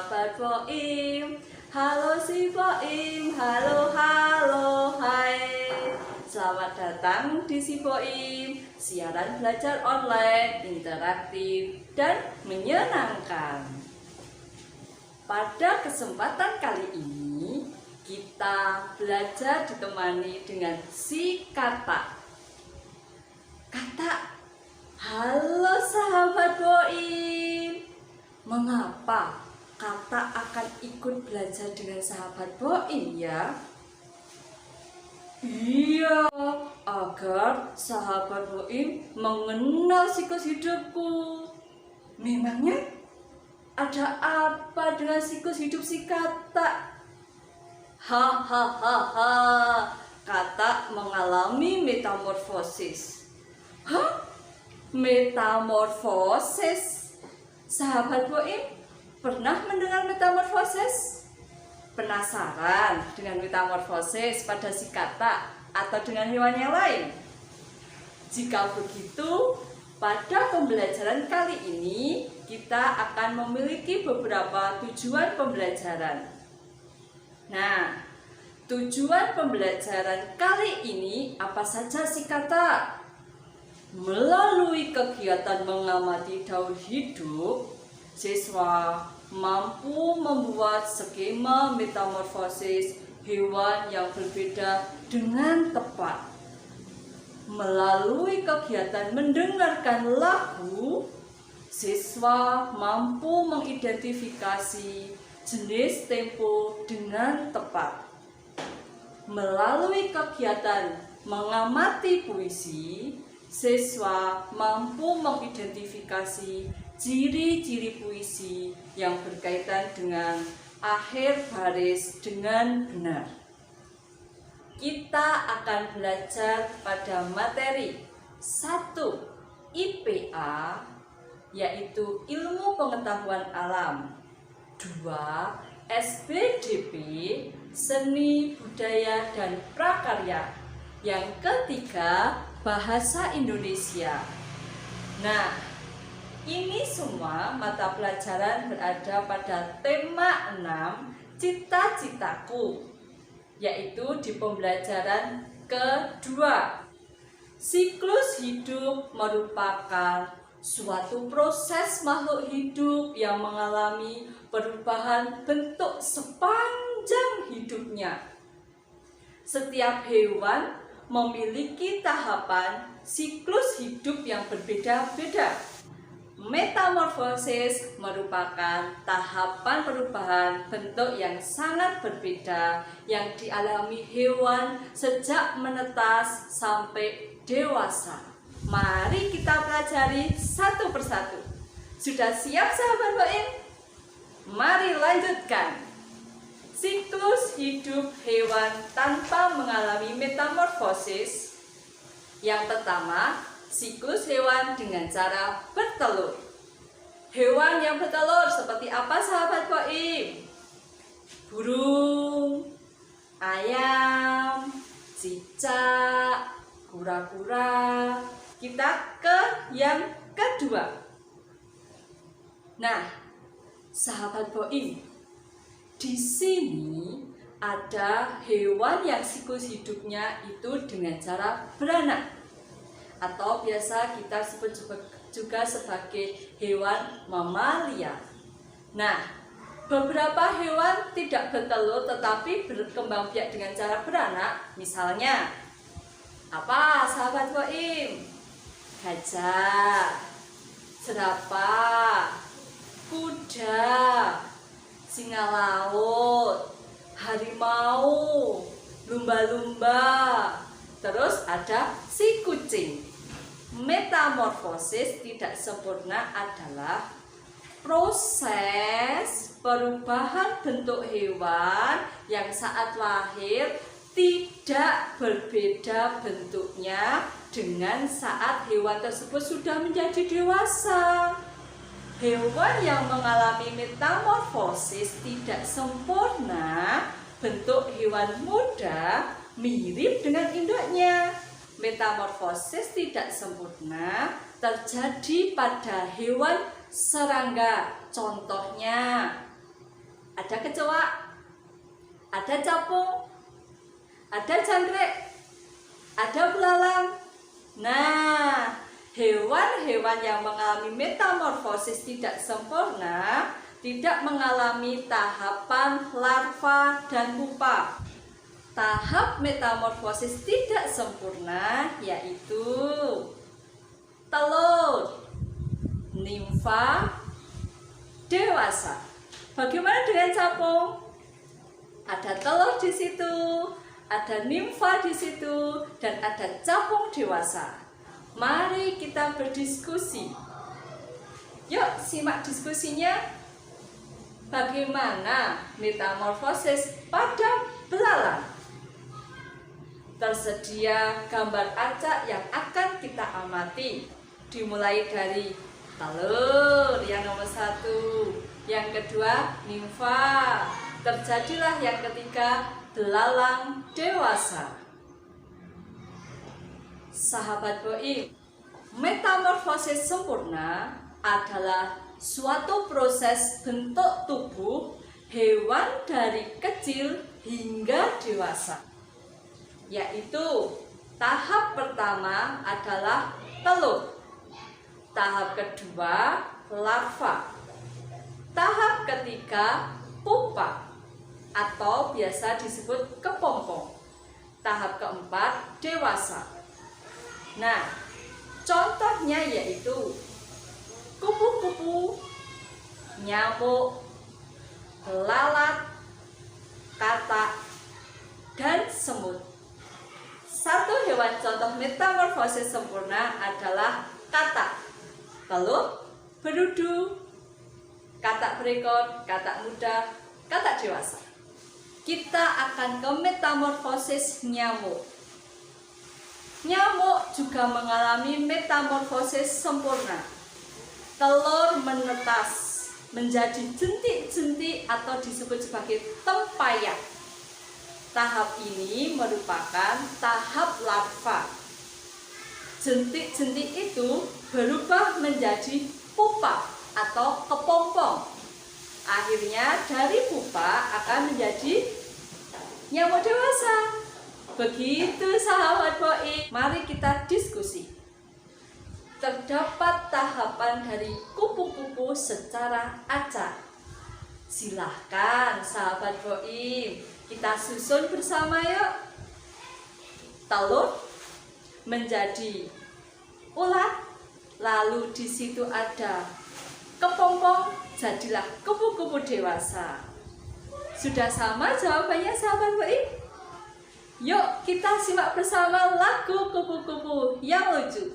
sahabat Poim. Halo si Poim, halo hai. Selamat datang di si Poim, siaran belajar online, interaktif, dan menyenangkan. Pada kesempatan kali ini, kita belajar ditemani dengan si kata. Kata, halo sahabat Poim. Mengapa kata akan ikut belajar dengan sahabat Poim ya? Iya, agar sahabat Poim mengenal siklus hidupku. Memangnya ada apa dengan siklus hidup si kata? Hahaha, kata mengalami metamorfosis. Hah? Metamorfosis? Sahabat Poim pernah mendengar metamorfosis? Penasaran dengan metamorfosis pada si kata atau dengan hewan yang lain? Jika begitu, pada pembelajaran kali ini kita akan memiliki beberapa tujuan pembelajaran. Nah, tujuan pembelajaran kali ini apa saja si kata? Melalui kegiatan mengamati daur hidup, siswa mampu membuat skema metamorfosis hewan yang berbeda dengan tepat. Melalui kegiatan mendengarkan lagu, siswa mampu mengidentifikasi jenis tempo dengan tepat. Melalui kegiatan mengamati puisi, siswa mampu mengidentifikasi ciri-ciri puisi yang berkaitan dengan akhir baris dengan benar. Kita akan belajar pada materi 1. IPA, yaitu ilmu pengetahuan alam. 2. SBDP, seni, budaya, dan prakarya. Yang ketiga, bahasa Indonesia. Nah, ini semua mata pelajaran berada pada tema 6, cita-citaku, yaitu di pembelajaran kedua. Siklus hidup merupakan suatu proses makhluk hidup yang mengalami perubahan bentuk sepanjang hidupnya. Setiap hewan memiliki tahapan siklus hidup yang berbeda-beda. Metamorfosis merupakan tahapan perubahan bentuk yang sangat berbeda yang dialami hewan sejak menetas sampai dewasa. Mari kita pelajari satu persatu. Sudah siap sahabat Poim? Mari lanjutkan. Siklus hidup hewan tanpa mengalami metamorfosis. Yang pertama, siklus hewan dengan cara bertelur. Hewan yang bertelur seperti apa sahabat Poim? Burung, ayam, cicak, kura-kura. Kita ke yang kedua. Nah, sahabat Poim, di sini ada hewan yang siklus hidupnya itu dengan cara beranak, atau biasa kita sebut juga sebagai hewan mamalia. Nah, beberapa hewan tidak bertelur tetapi berkembang biak dengan cara beranak. Misalnya, apa sahabat Poim? Gajah, jerapah, kuda, singa laut, harimau, lumba-lumba, terus ada si kucing. Metamorfosis tidak sempurna adalah proses perubahan bentuk hewan yang saat lahir tidak berbeda bentuknya dengan saat hewan tersebut sudah menjadi dewasa. Hewan yang mengalami metamorfosis tidak sempurna, bentuk hewan muda mirip dengan induknya. Metamorfosis tidak sempurna terjadi pada hewan serangga. Contohnya kecoa, ada capung, ada jangkrik, ada belalang. Nah, hewan-hewan yang mengalami metamorfosis tidak sempurna tidak mengalami tahapan larva dan pupa. Tahap metamorfosis tidak sempurna yaitu telur, nimfa, dewasa. Bagaimana dengan capung? Ada telur di situ, ada nimfa di situ, dan ada capung dewasa. Mari kita berdiskusi. Yuk, simak diskusinya. Bagaimana metamorfosis pada belalang? Tersedia gambar acak yang akan kita amati. Dimulai dari telur yang nomor 1, yang kedua nimfa, terjadilah yang ketiga belalang dewasa. Sahabat Boim, metamorfosis sempurna adalah suatu proses bentuk tubuh hewan dari kecil hingga dewasa, yaitu tahap pertama adalah telur, tahap kedua larva, tahap ketiga pupa atau biasa disebut kepompong, tahap keempat dewasa. Nah, contohnya yaitu kupu-kupu, nyamuk, lalat, katak, dan semut. Satu hewan contoh metamorfosis sempurna adalah katak, telur, berudu, katak berekor, katak muda, katak dewasa. Kita akan ke metamorfosis nyamuk. Nyamuk juga mengalami metamorfosis sempurna. Telur menetas menjadi jentik-jentik atau disebut sebagai tempayan. Tahap ini merupakan tahap larva. Jentik-jentik itu berubah menjadi pupa atau kepompong. Akhirnya dari pupa akan menjadi nyamuk dewasa. Begitu sahabat Boim, mari kita diskusi. Terdapat tahapan dari kupu-kupu secara acak. Silahkan sahabat Boim, kita susun bersama yuk. Telur menjadi ulat, lalu di situ ada kepompong, jadilah kupu-kupu dewasa. Sudah sama jawabannya sahabat Boim? Yuk kita simak bersama lagu kupu-kupu yang lucu.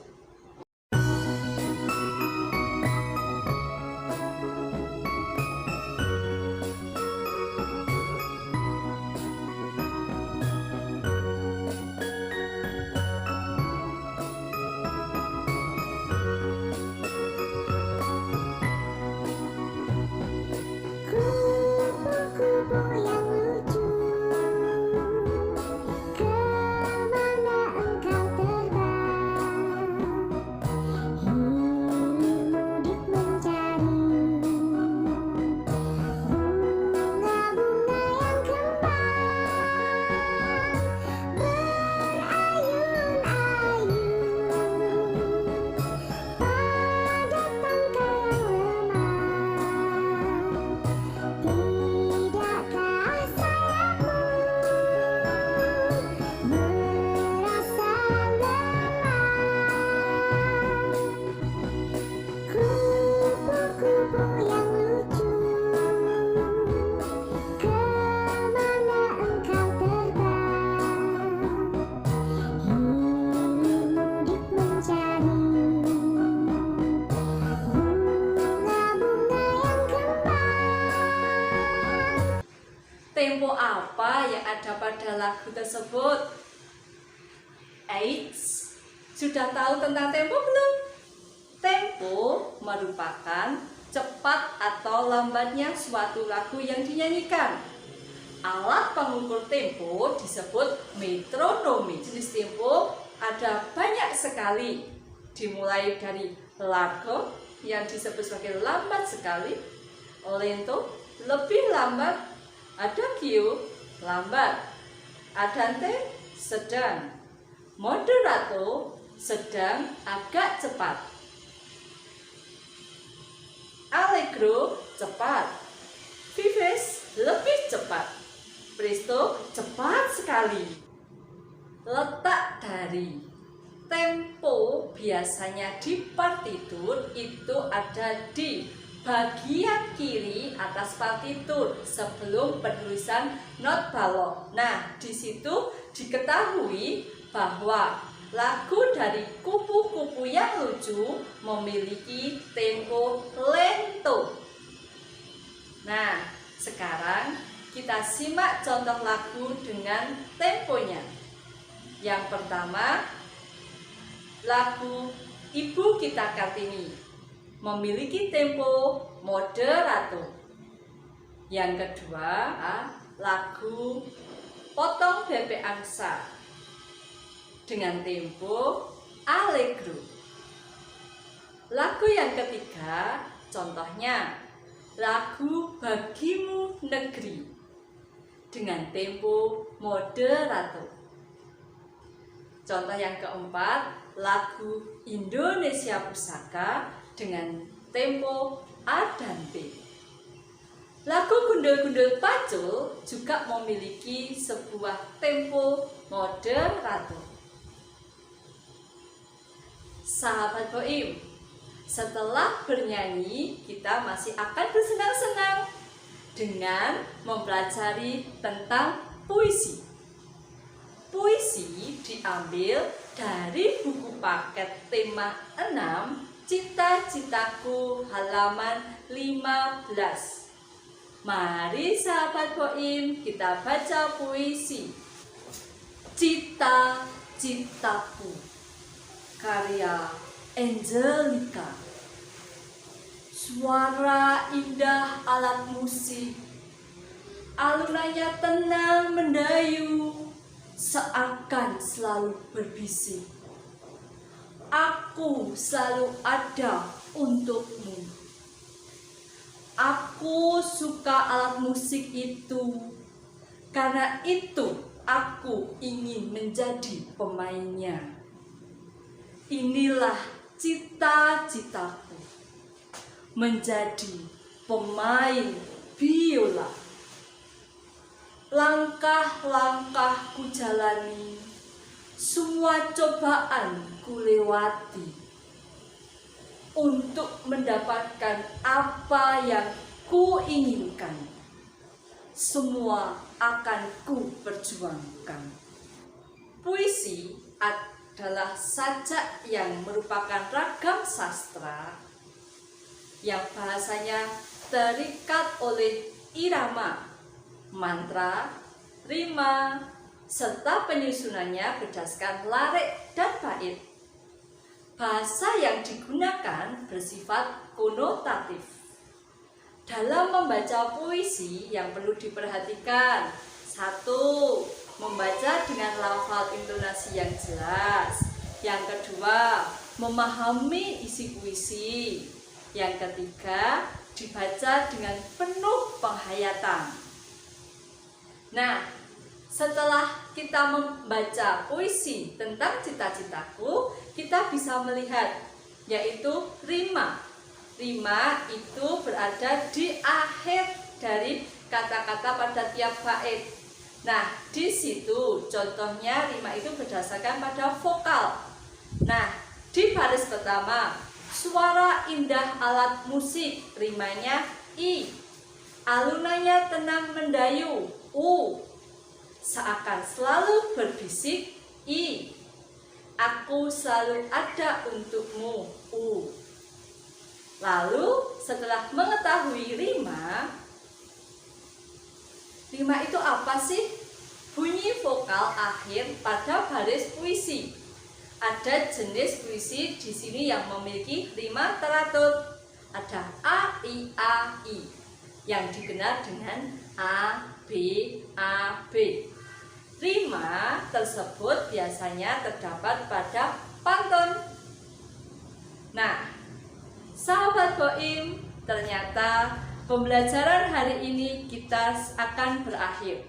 Tempo apa yang ada pada lagu tersebut? Eits, sudah tahu tentang tempo belum? Tempo merupakan cepat atau lambatnya suatu lagu yang dinyanyikan. Alat pengukur tempo disebut metronomi. Jenis tempo ada banyak sekali, dimulai dari largo yang disebut sebagai lambat sekali, lento lebih lambat, Adagio lambat, andante sedang, moderato sedang agak cepat, allegro cepat, vives lebih cepat, presto cepat sekali. Letak dari tempo biasanya di partitur itu ada di bagian kiri atas partitur sebelum penulisan not balok. Nah, di situ diketahui bahwa lagu dari Kupu-Kupu yang Lucu memiliki tempo lento. Nah, sekarang kita simak contoh lagu dengan temponya. Yang pertama, lagu Ibu Kita Kartini memiliki tempo moderato. Yang kedua, lagu Potong Bebek Angsa dengan tempo allegro. Lagu yang ketiga, contohnya lagu Bagimu Negeri dengan tempo moderato. Contoh yang keempat, lagu Indonesia Pusaka dengan tempo andante. Lagu Gundul-Gundul Pacul juga memiliki sebuah tempo moderato. Sahabat Boim, setelah bernyanyi kita masih akan bersenang-senang dengan mempelajari tentang puisi. Puisi diambil dari buku paket tema 6 Cita-Citaku halaman 15. Mari sahabat Boim kita baca puisi Cita-Citaku karya Angelica. Suara indah alat musik, alunannya tenang mendayu, seakan selalu berbisik. Aku selalu ada untukmu. Aku suka alat musik itu. Karena itu aku ingin menjadi pemainnya. Inilah cita-citaku, menjadi pemain biola. Langkah-langkah ku jalani, semua cobaan ku lewati, untuk mendapatkan apa yang ku inginkan. Semua akan ku perjuangkan. Puisi adalah sajak yang merupakan ragam sastra yang bahasanya terikat oleh irama, mantra, rima, serta penyusunannya berdasarkan larik dan bait. Bahasa yang digunakan bersifat konotatif. Dalam membaca puisi yang perlu diperhatikan, 1. Membaca dengan lafal intonasi yang jelas. Yang kedua, memahami isi puisi. Yang ketiga, dibaca dengan penuh penghayatan. Nah, setelah kita membaca puisi tentang cita-citaku, kita bisa melihat yaitu rima. Rima itu berada di akhir dari kata-kata pada tiap bait. Nah, di situ contohnya rima itu berdasarkan pada vokal. Nah, di baris pertama, suara indah alat musik, rimanya I. Alunannya tenang mendayu, U. Seakan selalu berbisik, I. Aku selalu ada untukmu, U. Lalu setelah mengetahui rima itu apa sih? Bunyi vokal akhir pada baris puisi. Ada jenis puisi di sini yang memiliki rima teratur. Ada A, I, A, I yang dikenal dengan A, B, A, B. Rima tersebut biasanya terdapat pada pantun. Nah, sahabat Boim, ternyata pembelajaran hari ini kita akan berakhir.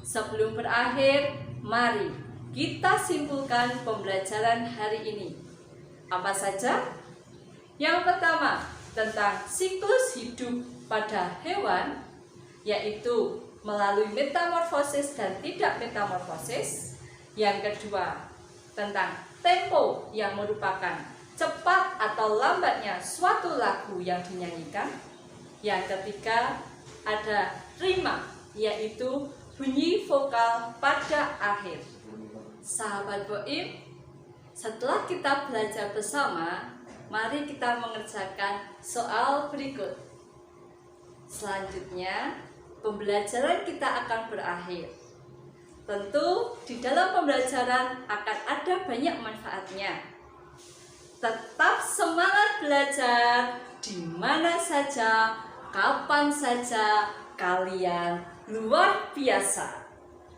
Sebelum berakhir, mari kita simpulkan pembelajaran hari ini. Apa saja? Yang pertama, tentang siklus hidup pada hewan, yaitu melalui metamorfosis dan tidak metamorfosis. Yang kedua, tentang tempo yang merupakan cepat atau lambatnya suatu lagu yang dinyanyikan. Yang ketiga, ada rima, yaitu bunyi vokal pada akhir. Sahabat Boim, setelah kita belajar bersama, mari kita mengerjakan soal berikut. Selanjutnya, pembelajaran kita akan berakhir. Tentu di dalam pembelajaran akan ada banyak manfaatnya. Tetap semangat belajar di mana saja, kapan saja, kalian luar biasa.